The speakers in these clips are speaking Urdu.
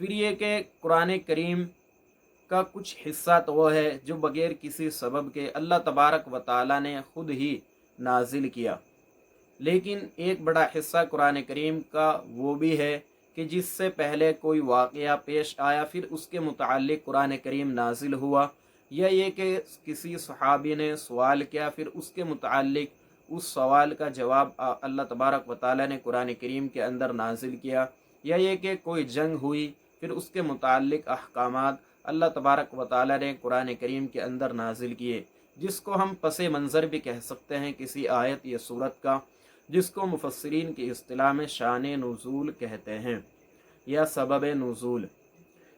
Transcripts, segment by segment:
پھر یہ کہ قرآن کریم کا کچھ حصہ تو وہ ہے جو بغیر کسی سبب کے اللہ تبارک و تعالی نے خود ہی نازل کیا، لیکن ایک بڑا حصہ قرآن کریم کا وہ بھی ہے کہ جس سے پہلے کوئی واقعہ پیش آیا پھر اس کے متعلق قرآن کریم نازل ہوا، یا یہ کہ کسی صحابی نے سوال کیا پھر اس کے متعلق اس سوال کا جواب اللہ تبارک و تعالی نے قرآن کریم کے اندر نازل کیا، یا یہ کہ کوئی جنگ ہوئی پھر اس کے متعلق احکامات اللہ تبارک و تعالی نے قرآن کریم کے اندر نازل کیے، جس کو ہم پس منظر بھی کہہ سکتے ہیں کسی آیت یا صورت کا، جس کو مفسرین کی اصطلاح میں شان نزول کہتے ہیں یا سبب نزول۔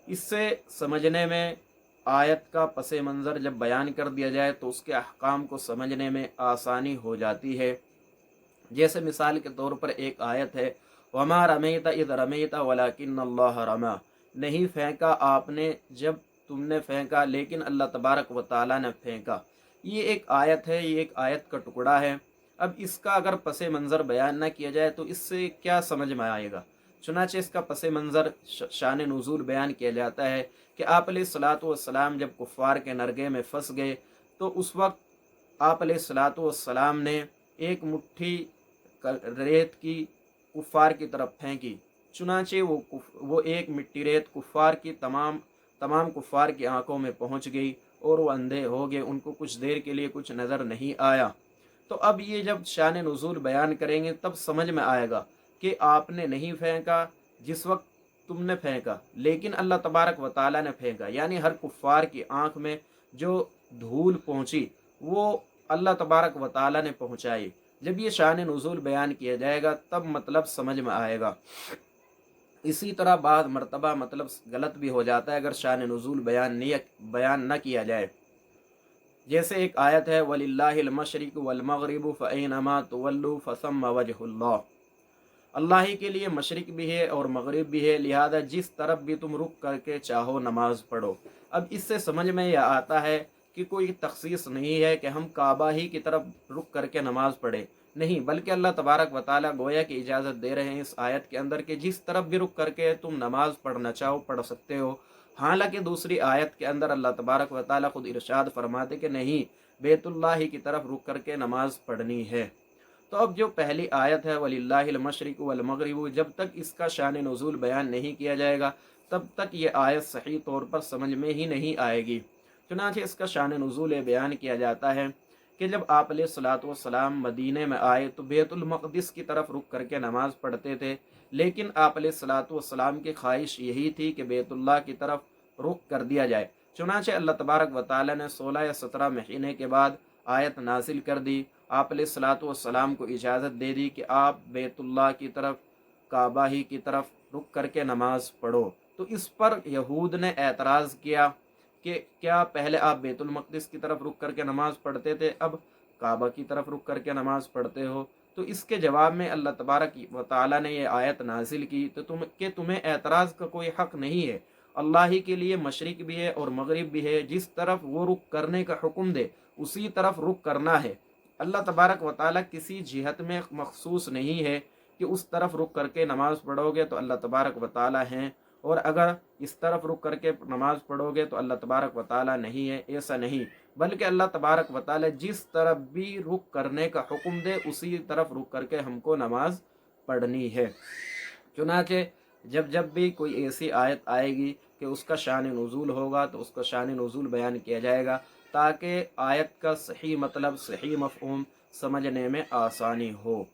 اس سے سمجھنے میں آیت کا پس منظر جب بیان کر دیا جائے تو اس کے احکام کو سمجھنے میں آسانی ہو جاتی ہے۔ جیسے مثال کے طور پر ایک آیت ہے وَمَا رَمَيْتَ إِذْ رَمَيْتَ وَلَكِنَّ اللَّهَ رَمَى، نہیں پھینکا آپ نے جب تم نے پھینکا لیکن اللہ تبارک و تعالیٰ نے پھینکا۔ یہ ایک آیت ہے، یہ ایک آیت کا ٹکڑا ہے۔ اب اس کا اگر پس منظر بیان نہ کیا جائے تو اس سے کیا سمجھ میں آئے گا؟ چنانچہ اس کا پس منظر شان نزول بیان کیا جاتا ہے کہ آپ علیہ الصلاۃ والسلام جب کفار کے نرگے میں پھنس گئے تو اس وقت آپ علیہ الصلاۃ والسلام نے ایک مٹھی ریت کی کفار کی طرف پھینکی، چنانچہ وہ ایک مٹی ریت کفار کی تمام کفار کی آنکھوں میں پہنچ گئی اور وہ اندھے ہو گئے، ان کو کچھ دیر کے لیے کچھ نظر نہیں آیا۔ تو اب یہ جب شان نزول بیان کریں گے تب سمجھ میں آئے گا کہ آپ نے نہیں پھینکا جس وقت تم نے پھینکا، لیکن اللہ تبارک و تعالیٰ نے پھینکا، یعنی ہر کفار کی آنکھ میں جو دھول پہنچی وہ اللہ تبارک و تعالیٰ نے پہنچائی۔ جب یہ شان نزول بیان کیا جائے گا تب مطلب سمجھ میں آئے گا۔ اسی طرح بعض مرتبہ مطلب غلط بھی ہو جاتا ہے اگر شان نزول بیان نہ کیا جائے۔ جیسے ایک آیت ہے وَلِلَّهِ الْمَشْرِقُ وَالْمَغْرِبُ فَأَيْنَمَا تُوَلُّوا فَثَمَّ وَجْهُ اللَّهِ، اللہ ہی کے لیے مشرق بھی ہے اور مغرب بھی ہے، لہذا جس طرف بھی تم رک کر کے چاہو نماز پڑھو۔ اب اس سے سمجھ میں یہ آتا ہے کہ کوئی تخصیص نہیں ہے کہ ہم کعبہ ہی کی طرف رک کر کے نماز پڑھیں، نہیں، بلکہ اللہ تبارک و تعالیٰ گویا کہ اجازت دے رہے ہیں اس آیت کے اندر کہ جس طرف بھی رک کر کے تم نماز پڑھنا چاہو پڑھ سکتے ہو۔ حالانکہ دوسری آیت کے اندر اللہ تبارک و تعالیٰ خود ارشاد فرماتے کہ نہیں، بیت اللہ کی طرف رک کر کے نماز پڑھنی ہے۔ تو اب جو پہلی آیت ہے وَلِلَّهِ الْمَشْرِقُ وَالْمَغْرِبُ، جب تک اس کا شان نزول بیان نہیں کیا جائے گا تب تک یہ آیت صحیح طور پر سمجھ میں ہی نہیں آئے گی۔ چنانچہ اس کا شان نزول بیان کیا جاتا ہے کہ جب آپ علیہ الصلاۃ والسلام مدینے میں آئے تو بیت المقدس کی طرف رک کر کے نماز پڑھتے تھے، لیکن آپ علیہ الصلاۃ والسلام کی خواہش یہی تھی کہ بیت اللہ کی طرف رخ کر دیا جائے، چنانچہ اللہ تبارک و تعالیٰ نے 16 یا 17 مہینے کے بعد آیت نازل کر دی، آپ علیہ الصلاۃ والسلام کو اجازت دے دی کہ آپ بیت اللہ کی طرف، کعبہ ہی کی طرف رک کر کے نماز پڑھو۔ تو اس پر یہود نے اعتراض کیا کہ کیا پہلے آپ بیت المقدس کی طرف رک کر کے نماز پڑھتے تھے، اب کعبہ کی طرف رک کر کے نماز پڑھتے ہو؟ تو اس کے جواب میں اللہ تبارک و تعالیٰ نے یہ آیت نازل کی تو تمہیں اعتراض کا کوئی حق نہیں ہے، اللہ ہی کے لیے مشرق بھی ہے اور مغرب بھی ہے، جس طرف وہ رخ کرنے کا حکم دے اسی طرف رخ کرنا ہے۔ اللہ تبارک و تعالیٰ کسی جہت میں مخصوص نہیں ہے کہ اس طرف رخ کر کے نماز پڑھو گے تو اللہ تبارک و تعالیٰ ہیں، اور اگر اس طرف رخ کر کے نماز پڑھو گے تو اللہ تبارک و تعالیٰ نہیں ہے، ایسا نہیں، بلکہ اللہ تبارک و تعالیٰ جس طرف بھی رخ کرنے کا حکم دے اسی طرف رخ کر کے ہم کو نماز پڑھنی ہے۔ چنانچہ جب بھی کوئی ایسی آیت آئے گی کہ اس کا شان نزول ہوگا تو اس کا شان نزول بیان کیا جائے گا تاکہ آیت کا صحیح مطلب، صحیح مفہوم سمجھنے میں آسانی ہو۔